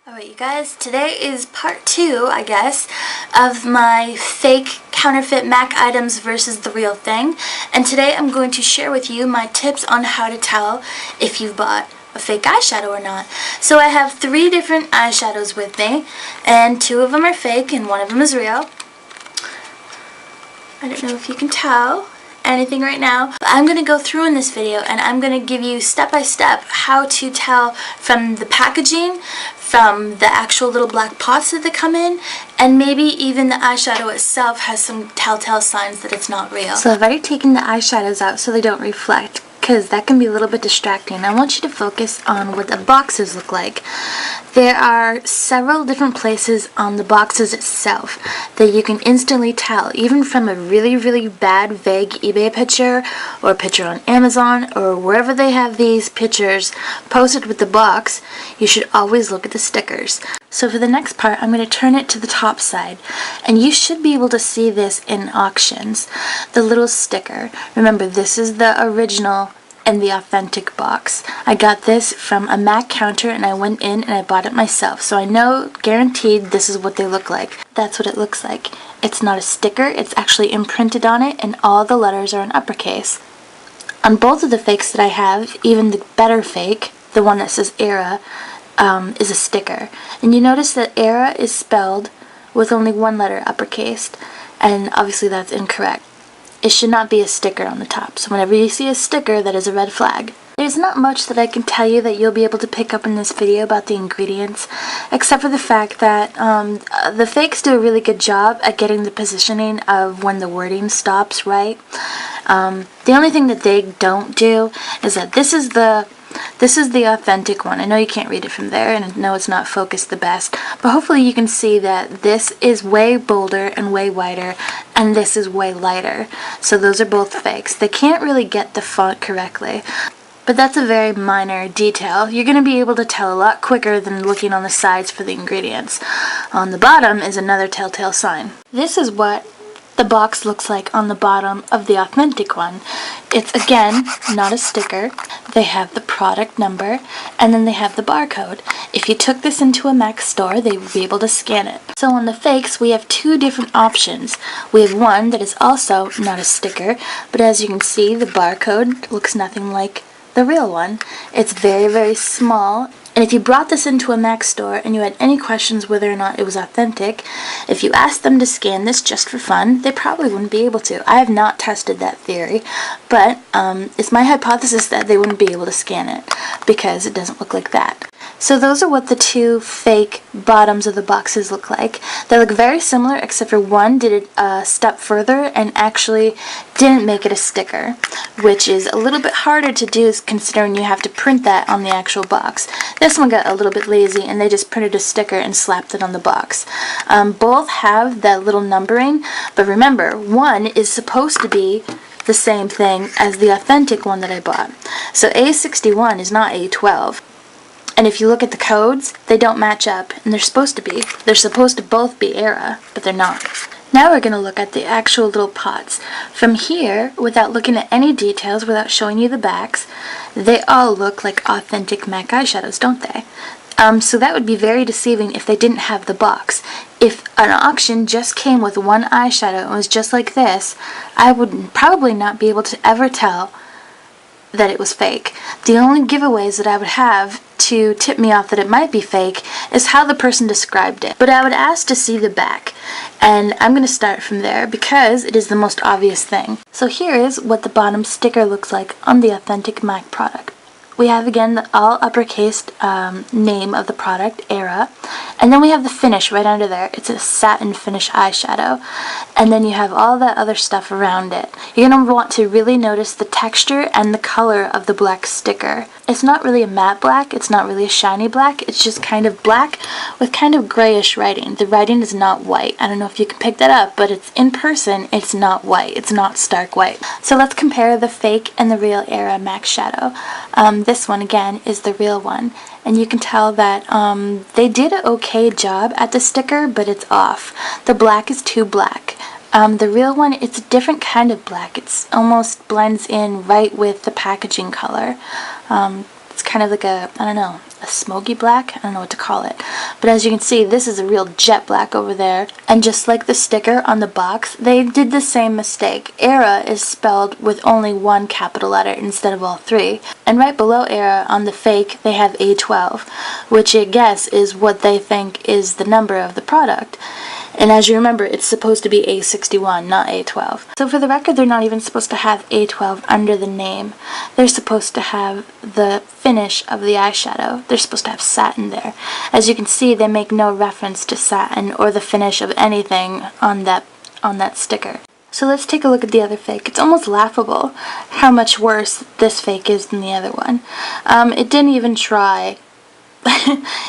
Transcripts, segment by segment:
Alright you guys, today is part 2, I guess, of my fake counterfeit MAC items versus the real thing. And today I'm going to share with you my tips on how to tell if you've bought a fake eyeshadow or not. So I have 3 different eyeshadows with me, and 2 of them are fake and 1 of them is real. I don't know if you can tell anything right now, but I'm going to go through in this video and I'm going to give you step by step how to tell from the packaging, from the actual little black pots that they come in, and maybe even the eyeshadow itself has some telltale signs that it's not real. So I've already taken the eyeshadows out so they don't reflect, because that can be a little bit distracting. I want you to focus on what the boxes look like. There are several different places on the boxes itself that you can instantly tell, even from a really bad vague eBay picture or a picture on Amazon or wherever they have these pictures posted with the box. You should always look at the stickers. So for the next part, I'm going to turn it to the top side, and you should be able to see this in auctions. The little sticker. Remember, this is the original and the authentic box. I got this from a MAC counter and I went in and I bought it myself. So I know, guaranteed, this is what they look like. That's what it looks like. It's not a sticker, it's actually imprinted on it, and all the letters are in uppercase. On both of the fakes that I have, even the better fake, the one that says Era, is a sticker. And you notice that Era is spelled with only 1 letter uppercased, and obviously that's incorrect. It should not be a sticker on the top, so whenever you see a sticker, that is a red flag. There's not much that I can tell you that you'll be able to pick up in this video about the ingredients, except for the fact that the fakes do a really good job at getting the positioning of when the wording stops right. The only thing that they don't do is that this is the authentic one. I know you can't read it from there, and I know it's not focused the best, but hopefully you can see that this is way bolder and way wider, and this is way lighter. So those are both fakes. They can't really get the font correctly, but that's a very minor detail. You're going to be able to tell a lot quicker than looking on the sides for the ingredients. On the bottom is another telltale sign. This is what the box looks like on the bottom of the authentic one. It's, again, not a sticker. They have the product number, and then they have the barcode. If you took this into a MAC store, they would be able to scan it. So on the fakes, we have 2 different options. We have one that is also not a sticker, but as you can see, the barcode looks nothing like the real one. It's very small. And if you brought this into a MAC store and you had any questions whether or not it was authentic, if you asked them to scan this just for fun, they probably wouldn't be able to. I have not tested that theory, but it's my hypothesis that they wouldn't be able to scan it because it doesn't look like that. So those are what the 2 fake bottoms of the boxes look like. They look very similar, except for one did it a step further and actually didn't make it a sticker, which is a little bit harder to do considering you have to print that on the actual box. This one got a little bit lazy and they just printed a sticker and slapped it on the box. Both have that little numbering, but remember, one is supposed to be the same thing as the authentic one that I bought. So A61 is not A12. And if you look at the codes, they don't match up, and they're supposed to be. They're supposed to both be Era, but they're not. Now we're going to look at the actual little pots. From here, without looking at any details, without showing you the backs, they all look like authentic MAC eyeshadows, don't they? So that would be very deceiving if they didn't have the box. If an auction just came with one eyeshadow and was just like this, I would probably not be able to ever tell that it was fake. The only giveaways that I would have to tip me off that it might be fake is how the person described it. But I would ask to see the back, and I'm going to start from there because it is the most obvious thing. So here is what the bottom sticker looks like on the authentic MAC product. We have, again, the all uppercase name of the product, Era, and then we have the finish right under there. It's a satin finish eyeshadow, and then you have all that other stuff around it. You're going to want to really notice the texture and the color of the black sticker. It's not really a matte black, it's not really a shiny black, it's just kind of black with kind of grayish writing. The writing is not white. I don't know if you can pick that up, but it's in person, it's not white. It's not stark white. So let's compare the fake and the real Era MAC shadow. This one, again, is the real one, and you can tell that they did an okay job at the sticker, but it's off. The black is too black. The real one, it's a different kind of black. It's almost blends in right with the packaging color. It's kind of like a, I don't know, a smoky black. I don't know what to call it. But as you can see, this is a real jet black over there. And just like the sticker on the box, they did the same mistake. Era is spelled with only one capital letter instead of all three. And right below Era on the fake, they have A12, which I guess is what they think is the number of the product. And as you remember, it's supposed to be A61, not A12. So for the record, they're not even supposed to have A12 under the name. They're supposed to have the finish of the eyeshadow. They're supposed to have satin there. As you can see, they make no reference to satin or the finish of anything on that sticker. So let's take a look at the other fake. It's almost laughable how much worse this fake is than the other one. It didn't even try.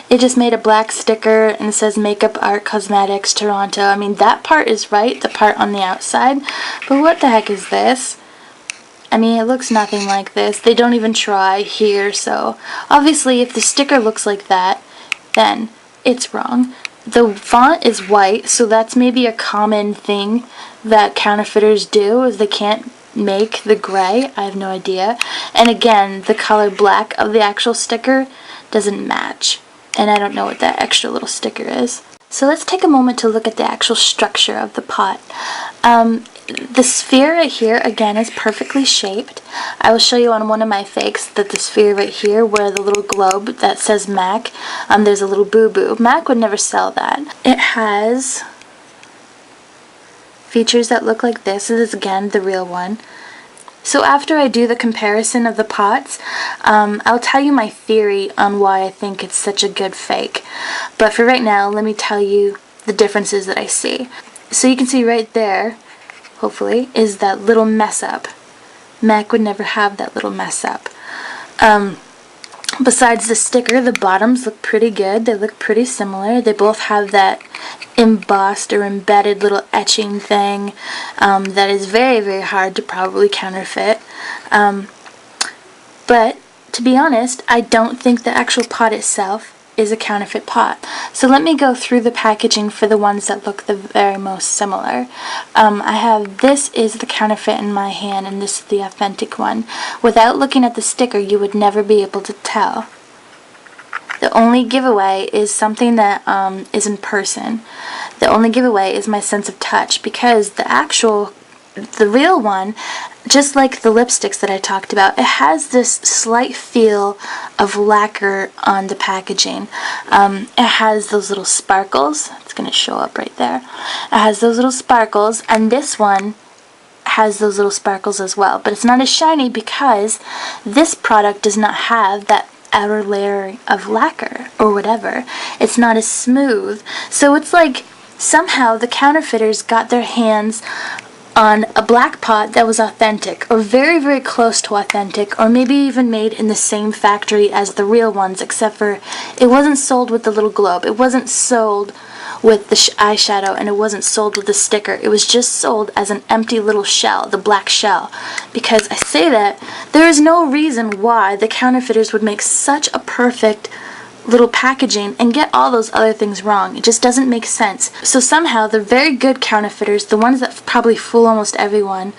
It just made a black sticker and it says Makeup Art Cosmetics Toronto. I mean, that part is right, the part on the outside, but what the heck is this? I mean, it looks nothing like this. They don't even try here, so obviously if the sticker looks like that, then it's wrong. The font is white, so that's maybe a common thing that counterfeiters do, is they can't make the gray. I have no idea. And again, the color black of the actual sticker doesn't match, and I don't know what that extra little sticker is. So let's take a moment to look at the actual structure of the pot. The sphere right here, again, is perfectly shaped. I will show you on one of my fakes that the sphere right here, where the little globe that says MAC, there's a little boo-boo. MAC would never sell that. It has features that look like this. This is, again, the real one. So after I do the comparison of the pots, I'll tell you my theory on why I think it's such a good fake. But for right now, let me tell you the differences that I see. So you can see right there, hopefully, is that little mess up. MAC would never have that little mess up. Besides the sticker, the bottoms look pretty good. They look pretty similar. They both have that embossed or embedded little etching thing that is very, very hard to probably counterfeit. But to be honest, I don't think the actual pot itself is a counterfeit pot. So let me go through the packaging for the ones that look the very most similar. I have, this is the counterfeit in my hand, and this is the authentic one. Without looking at the sticker, you would never be able to tell. The only giveaway is something that is in person. The only giveaway is my sense of touch, because the real one, just like the lipsticks that I talked about, it has this slight feel of lacquer on the packaging. It has those little sparkles. It's going to show up right there. It has those little sparkles, and this one has those little sparkles as well. But it's not as shiny because this product does not have that outer layer of lacquer or whatever. It's not as smooth. So it's like somehow the counterfeiters got their hands on a black pot that was authentic, or very, very close to authentic, or maybe even made in the same factory as the real ones, except for it wasn't sold with the little globe, it wasn't sold with the eyeshadow, and it wasn't sold with the sticker. It was just sold as an empty little shell, the black shell. Because I say that, there is no reason why the counterfeiters would make such a perfect little packaging and get all those other things wrong. It just doesn't make sense. So somehow the very good counterfeiters, the ones that probably fool almost everyone,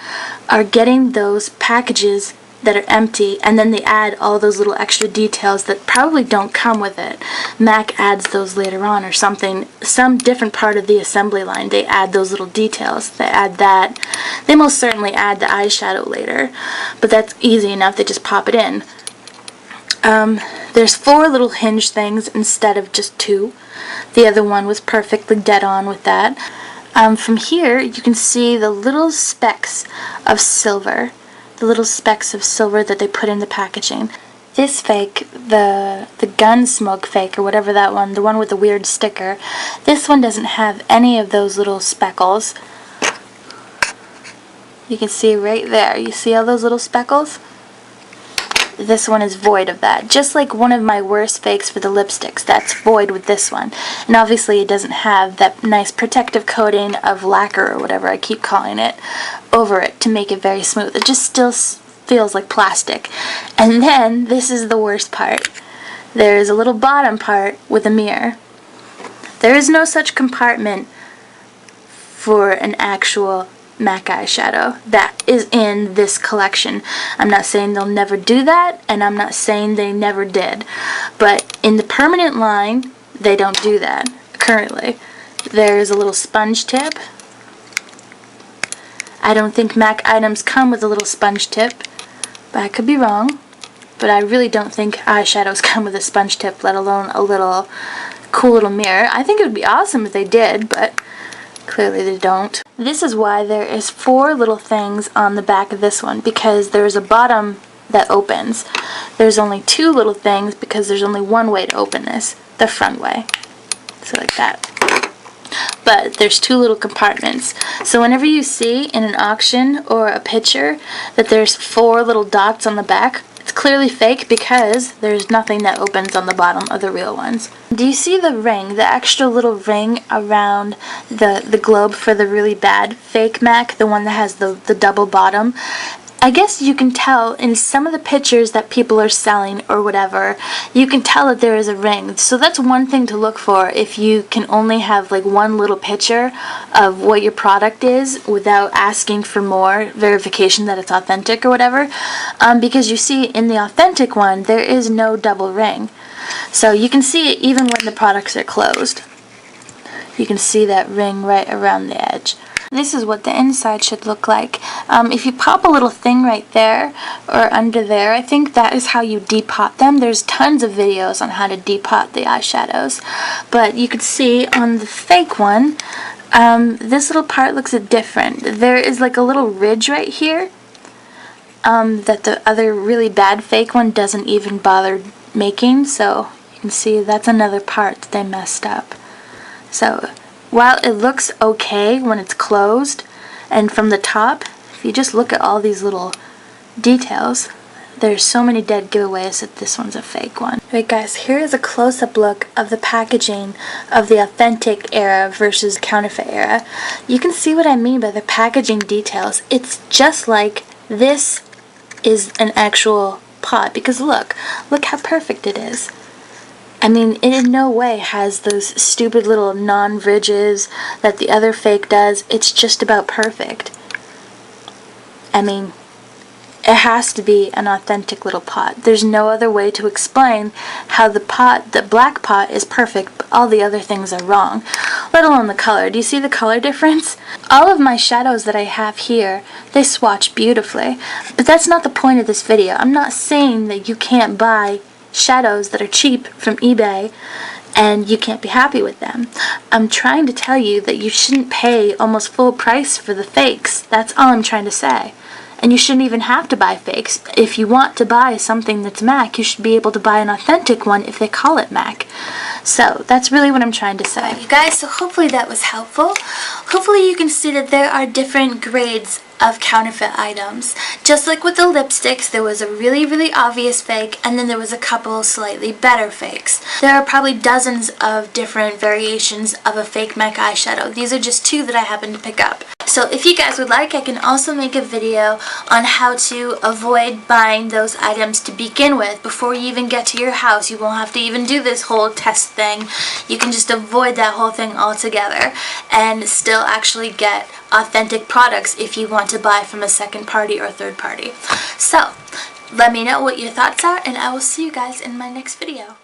are getting those packages that are empty, and then they add all those little extra details that probably don't come with it. MAC adds those later on or something, some different part of the assembly line. They add those little details. They add that. They most certainly add the eyeshadow later, but that's easy enough. They just pop it in. There's 4 little hinge things instead of just 2. The other one was perfectly dead on with that. From here, you can see the little specks of silver. The little specks of silver that they put in the packaging. This fake, the gun smoke fake, or whatever that one, the one with the weird sticker, this one doesn't have any of those little speckles. You can see right there. You see all those little speckles? This one is void of that. Just like one of my worst fakes for the lipsticks, that's void with this one. And obviously it doesn't have that nice protective coating of lacquer or whatever I keep calling it over it to make it very smooth. It just still feels like plastic. And then this is the worst part. There's a little bottom part with a mirror. There is no such compartment for an actual MAC eyeshadow that is in this collection. I'm not saying they'll never do that, and I'm not saying they never did, but in permanent line, they don't do that currently. There's a little sponge tip. I don't think MAC items come with a little sponge tip, but I could be wrong. But I really don't think eyeshadows come with a sponge tip, let alone a little cool little mirror. I think it would be awesome if they did, but clearly they don't. This is why there is 4 little things on the back of this one, because there's a bottom that opens. There's only 2 little things because there's only one way to open this, the front way. So like that. But there's 2 little compartments. So whenever you see in an auction or a picture that there's 4 little dots on the back, it's clearly fake because there's nothing that opens on the bottom of the real ones. Do you see the ring, the extra little ring around the globe for the really bad fake MAC, the one that has the double bottom? I guess you can tell in some of the pictures that people are selling or whatever, you can tell that there is a ring. So that's one thing to look for if you can only have like one little picture of what your product is without asking for more verification that it's authentic or whatever. Because you see in the authentic one, there is no double ring. So you can see it even when the products are closed. You can see that ring right around the edge. This is what the inside should look like. If you pop a little thing right there or under there, I think that is how you depot them. There's tons of videos on how to depot the eyeshadows. But you could see on the fake one, this little part looks different. There is like a little ridge right here that the other really bad fake one doesn't even bother making. So you can see that's another part that they messed up. So while it looks okay when it's closed and from the top, if you just look at all these little details, there's so many dead giveaways that this one's a fake one. Alright guys, here is a close-up look of the packaging of the authentic era versus counterfeit era. You can see what I mean by the packaging details. It's just like this is an actual pot, because look how perfect it is. I mean, it in no way has those stupid little non-ridges that the other fake does. It's just about perfect. I mean, it has to be an authentic little pot. There's no other way to explain how the black pot is perfect, but all the other things are wrong. Let alone the color. Do you see the color difference? All of my shadows that I have here, they swatch beautifully. But that's not the point of this video. I'm not saying that you can't buy shadows that are cheap from eBay and you can't be happy with them. I'm trying to tell you that you shouldn't pay almost full price for the fakes. That's all I'm trying to say. And you shouldn't even have to buy fakes. If you want to buy something that's MAC, you should be able to buy an authentic one if they call it MAC. So that's really what I'm trying to say. You guys, so hopefully that was helpful. Hopefully you can see that there are different grades of counterfeit items. Just like with the lipsticks, there was a really obvious fake, and then there was a couple slightly better fakes. There are probably dozens of different variations of a fake MAC eyeshadow. These are just 2 that I happened to pick up. So if you guys would like, I can also make a video on how to avoid buying those items to begin with. Before you even get to your house, you won't have to even do this whole test thing. You can just avoid that whole thing altogether and still actually get authentic products if you want to buy from a second party or third party. So let me know what your thoughts are, and I will see you guys in my next video.